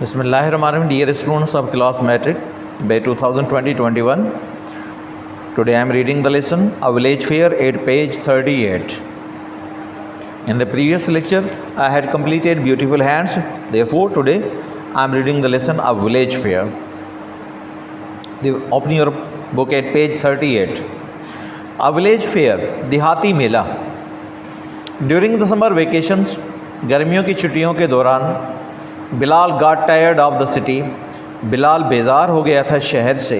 Bismillahirrahmanirrahim. Dear students of class metric by 2020-21. Today I am reading the lesson A Village Fair at page 38. In the previous lecture I had completed beautiful hands. Therefore today I am reading the lesson A Village Fair. Open your book at page 38. A Village Fair, देहाती मेला. During the summer vacations, गर्मियों की छुट्टियों के दौरान Bilal got tired of the city. Bilal बेजार हो गया था शहर से.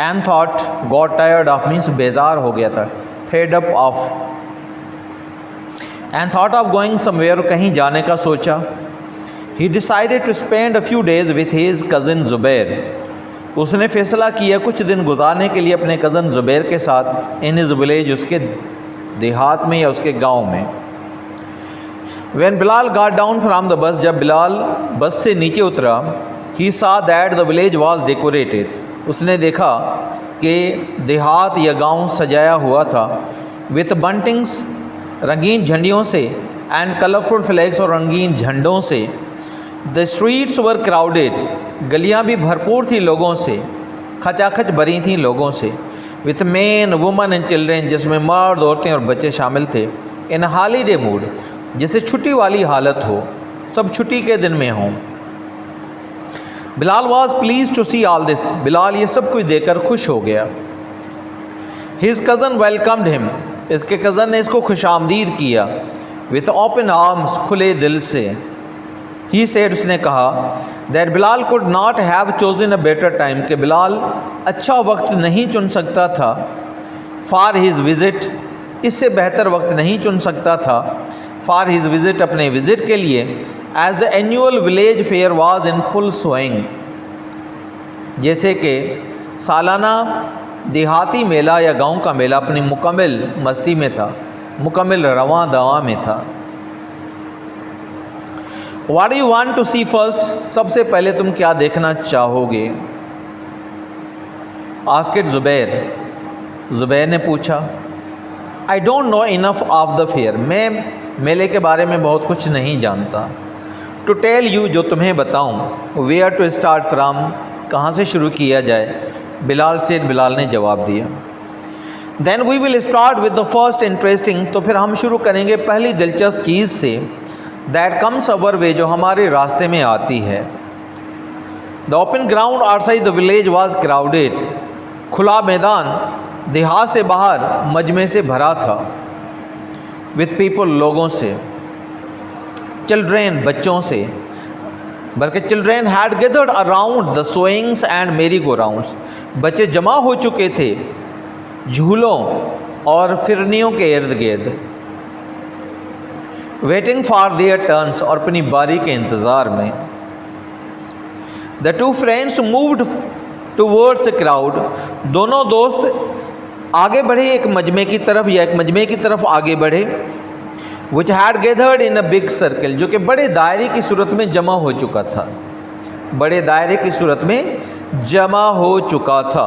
And thought, got tired of means बेजार हो गया था, fed up of. And thought of going somewhere, कहीं जाने का सोचा. He decided to spend a few days with his cousin Zubair. उसने फैसला किया कुछ दिन गुजारने के लिए अपने कज़न ज़ुबैर के साथ इन हिज विलेज, उसके देहात में या उसके गांव में. When Bilal got down from the bus, जब बिलाल बस से नीचे उतरा, he saw that the village was decorated. उसने देखा कि देहात या गांव सजाया हुआ था. with buntings, रंगीन झंडियों से, and colorful flags, और रंगीन झंडों से. the streets were crowded, गलियां भी भरपूर थी लोगों से, खचाखच भरी थी लोगों से. with men, women and children, जिसमें मर्द, औरतें और बच्चे शामिल थे. in holiday mood, जैसे छुट्टी वाली हालत हो, सब छुट्टी के दिन में हों. Bilal was pleased to see all this. Bilal ये सब कुछ देखकर खुश हो गया. हिज कज़न वेलकम्ड हिम, इसके कज़न ने इसको खुशामदीद किया. विथ ओपन आर्म्स, खुले दिल से. ही सेड, उसने कहा, that Bilal could not have chosen a better time, कि बिलाल अच्छा वक्त नहीं चुन सकता था. फॉर हिज विज़िट, इससे बेहतर वक्त नहीं चुन सकता था. फॉर हिज विज़िट, अपने विज़िट के लिए. As the annual village fair was in full swing, जैसे कि सालाना देहाती मेला या गांव का मेला अपनी मुकम्मल मस्ती में था, मुकम्मल रवां दवा में था. What you want to see first, सबसे पहले तुम क्या देखना चाहोगे. आस्क्ड ज़ुबैर, ज़ुबैर ने पूछा. I don't know enough of the fair, मैं मेले के बारे में बहुत कुछ नहीं जानता. टू टेल यू, जो तुम्हें बताऊं. वेयर टू स्टार्ट फ्राम, कहाँ से शुरू किया जाए. बिलाल से, बिलाल ने जवाब दिया. Then we will start with the first interesting, तो फिर हम शुरू करेंगे पहली दिलचस्प चीज़ से. दैट कम्स अवर वे, जो हमारे रास्ते में आती है. The open ground outside the village was crowded, खुला मैदान देहात से बाहर मजमे से भरा था. विथ पीपल, लोगों से. चिल्ड्रेन, बच्चों से. बल्कि children had gathered around the swings and मेरी गो राउंड्स, बच्चे जमा हो चुके थे झूलों और फिरनियों के इर्द गिर्द. वेटिंग फॉर देयर टर्न्स, और अपनी बारी के इंतज़ार में. The two friends moved towards a crowd, दोनों दोस्त आगे बढ़े एक मजमे की तरफ, या एक मजमे की तरफ आगे बढ़े. Which had gathered in a big circle, जो कि बड़े दायरे की सूरत में जमा हो चुका था, बड़े दायरे की सूरत में जमा हो चुका था.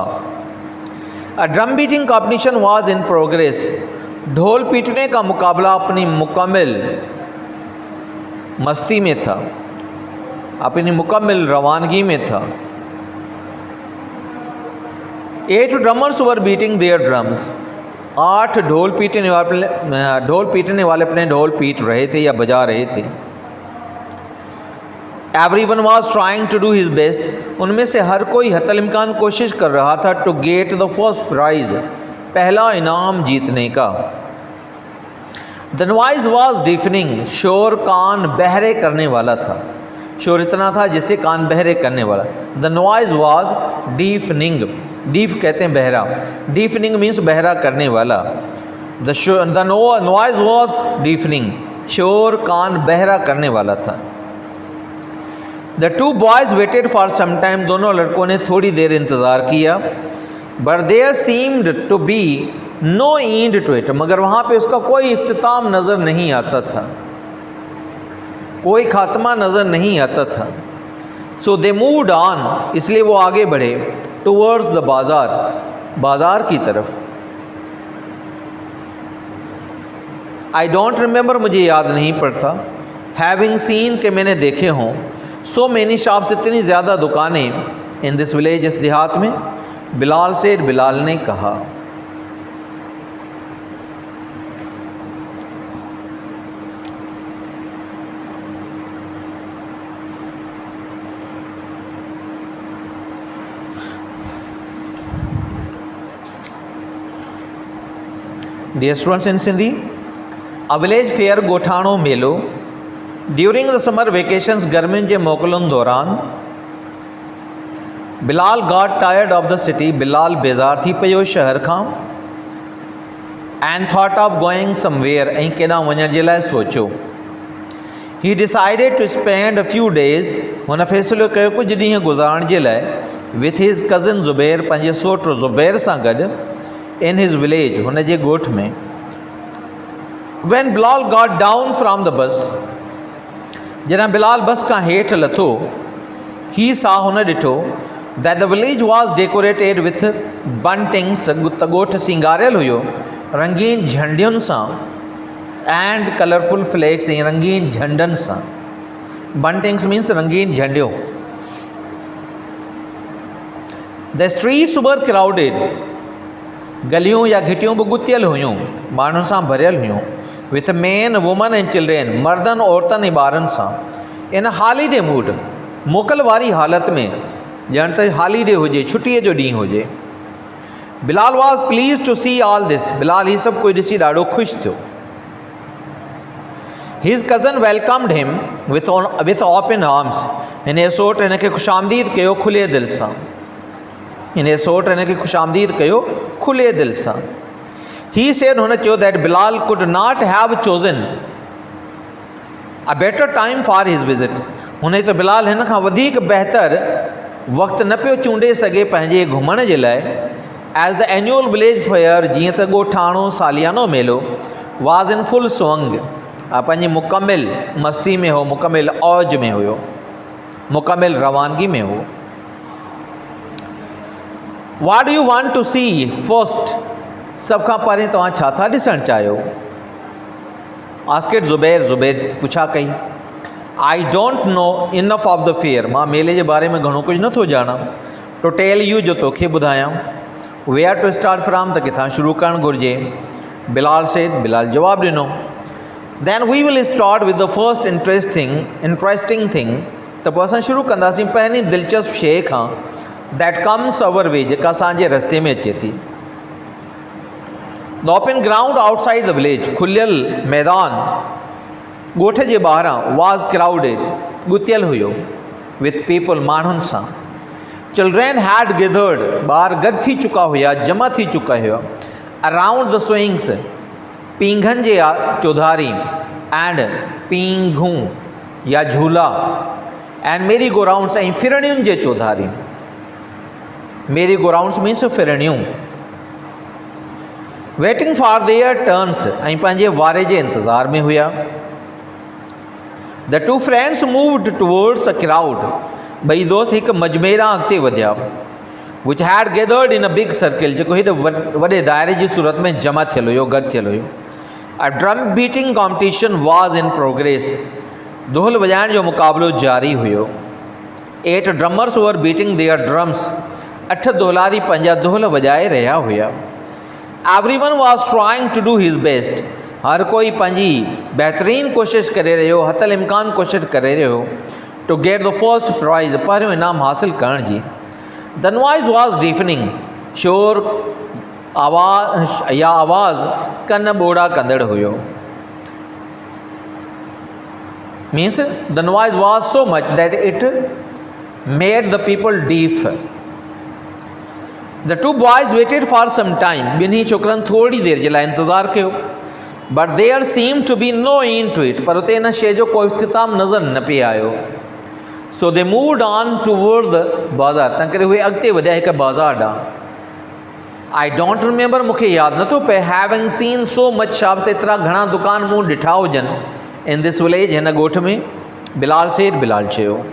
अ drum beating competition was in progress, ढोल पीटने का मुकाबला अपनी मुकम्मल मस्ती में था, अपनी मुकम्मल रवानगी में था. 8 drummers were beating their drums, 8 ढोल पीटने वाले अपने ढोल पीट रहे थे या बजा रहे थे. Everyone was trying to do his best, उनमें से हर कोई हतल इम्कान कोशिश कर रहा था. To get the first prize, पहला इनाम जीतने का. द नॉइज वाज डीफनिंग, शोर कान बहरे करने वाला था. शोर इतना था जिसे कान बहरे करने वाला. द नॉइज वाज डीफनिंग, डीफ कहते हैं बहरा, डीफनिंग मीन्स बहरा करने वाला. द नॉइज वॉज डीफनिंग, शोर कान बहरा करने वाला था. The two boys waited for some time, दोनों लड़कों ने थोड़ी देर इंतज़ार किया. But there seemed to be no end to it, मगर वहाँ पे उसका कोई इख्तिताम नज़र नहीं आता था, कोई खात्मा नज़र नहीं आता था. सो दे मूव्ड ऑन, इसलिए वो आगे बढ़े. टूवर्ड्स द बाज़ार, बाज़ार की तरफ. आई डोंट रिमेंबर, मुझे याद नहीं पड़ता. हैविंग सीन, के मैंने देखे हों. सो मैनी शॉप्स, इतनी ज़्यादा दुकानें, इन दिस विलेज, इस देहात में। बिलाल सेड, बिलाल ने कहा। Dear students in Sindhi, a village fair गोठाणो मेलो ड्यूरिंग द समर वेकेशंस, गर्मियुनि जे मोकलुनि दौरान। Bilal got tired of the city, Bilal बेज़ार थी पियो शहर खां। And thought of going somewhere, ऐं केॾांहुं वञण जे लाइ सोचियो। He decided to spend a few days, हुन फ़ैसिलो कयो कुझु ॾींहं गुज़ारण जे लाइ, विथ हिज कज़िन ज़ुबैर, पंहिंजे सोट ज़ुबैर सां गॾु, इन हिज विलेज, हुन जे ॻोठ में। When Bilal got down from the bus, जॾहिं बिलाल बस खां हेठि लथो, ही सा, हुन ॾिठो, that the village was decorated with buntings, त ॻोठ सिंगारियल हुयो रंगीन झंडियुनि सां, एंड कलरफुल फ्लैग्स, ऐं रंगीन झंडनि सां। बंटिंग्स मीन्स रंगीन झंडियूं। द स्ट्रीट्स वर क्राउडेड, गलियूं या घिटियूं बि गुथियल हुयूं, माण्हुनि सां भरियल हुयूं। With main, woman and children, मर्दनि, औरतनि ऐं ॿारनि सां। इन हॉलीडे मूड, मोकल वारी हालति में, ॼण त हॉलीडे हुजे, छुटीअ जो ॾींहुं हुजे। Bilal was pleased to see all this, Bilal हीउ सभु कुझु ॾिसी ॾाढो ख़ुशि थियो। His cousin welcomed him with open arms, हिन सोट हिन खे ख़ुशामदीद कयो खुले दिलि सां। हिन सोट हिन खे ख़ुशामदीद कयो खुले दिलि सां। ही सेड, हुन चयो, that Bilal could not have chosen a better time for his visit, हुन त बिलाल हिन खां वधीक बहितर वक़्तु न पियो चूंडे सघे पंहिंजे घुमण जे लाइ। As the annual village fair, जीअं त ॻोठाणो सालियानो मेलो, वॉज इन फुल स्वंग, पंहिंजी मुकमिल मस्ती में हो, मुकमिल औज में हुयो, मुकमिल रवानगी में हो। What do you want to see first? सभ खां पहिरीं तव्हां छा था ॾिसणु चाहियो? आस्केड ज़ुबैर, ज़ुबैर पुछा कई। I don't know enough of the fair, मां मेले जे बारे में घणो कुझु नथो ॼाणां, टू टेल यू, जो तोखे ॿुधायां। वेयर टू स्टार्ट फ्रॉम, त किथां शुरू करणु घुरिजे। बिलाल सेड, बिलाल जवाबु ॾिनो। Then we will start with the first interesting thing, त पोइ असां शुरू कंदासीं पहिरीं दिलचस्प शइ खां, दैट कम्स अवर वे, जेका असांजे रस्ते में अचे थी। The open ground outside the village, खुलियल मैदान ॻोठ जे ॿाहिरां, वॉज क्राउडेड, गुथियल हुयो, विथ पीपल, माण्हुनि सां। चिल्ड्रेन हैड गेदर्ड, ॿार गॾु थी चुका हुया, जमा थी चुका हुआ। अराउंड द स्विंग्स, पींघनि जे चौधारी, एंड पींघूं या झूला, एंड मेरी गो राउंड्स, ऐं फिरणियुनि जे चौधारी। मेरी गो राउंड्स मीन्स फिरणियूं। वेटिंग फॉर देयर टर्न्स, ऐं पंहिंजे वारे जे इंतज़ार में हुया। The two friends moved towards a crowd, ॿई दोस्त हिकु मजमेरा अॻिते वधिया। Which had gathered in a big circle, जेको हेॾे वॾे दायरे जी सूरत में जमा थियल हुयो, गॾु थियल हुयो। A drum beating competition was in progress, दोहल वॼाइण जो मुक़ाबिलो जारी हुयो। 8 drummers were beating their drums, 8 दोहलारी पंहिंजा दोहल वॼाए रहिया हुया। Everyone was trying to do his best, हर कोई पंहिंजी बहितरीनु कोशिशि करे रहियो, हथल इम्कान कोशिशि करे रहियो, to get the first prize, पहिरियों इनाम हासिल करण जी। द नॉइज़ वॉज डीफनिंग, शोर आवाज़ कन ॿोड़ा कंदड़ हुयो। Means the noise was so much that it made the people deaf. The two boys waited for some time, ॿिन्ही छोकिरनि थोरी देरि जे लाइ इंतज़ारु कयो। But there seem to be no end to it, पर उते इन शइ जो कोई इख़्तिताम नज़र न पिए आयो। So they moved on toward the bazaar, तंहिं करे उहे अॻिते वधिया हिकु बाज़ार ॾांहुं। आई डोंट रिमेंबर, मूंखे यादि नथो पए, having scene so much shops, एतिरा घणा दुकान मूं ॾिठा हुजनि, इन दिस विलेज, हिन ॻोठ में। बिलाल सेड, बिलाल चयो।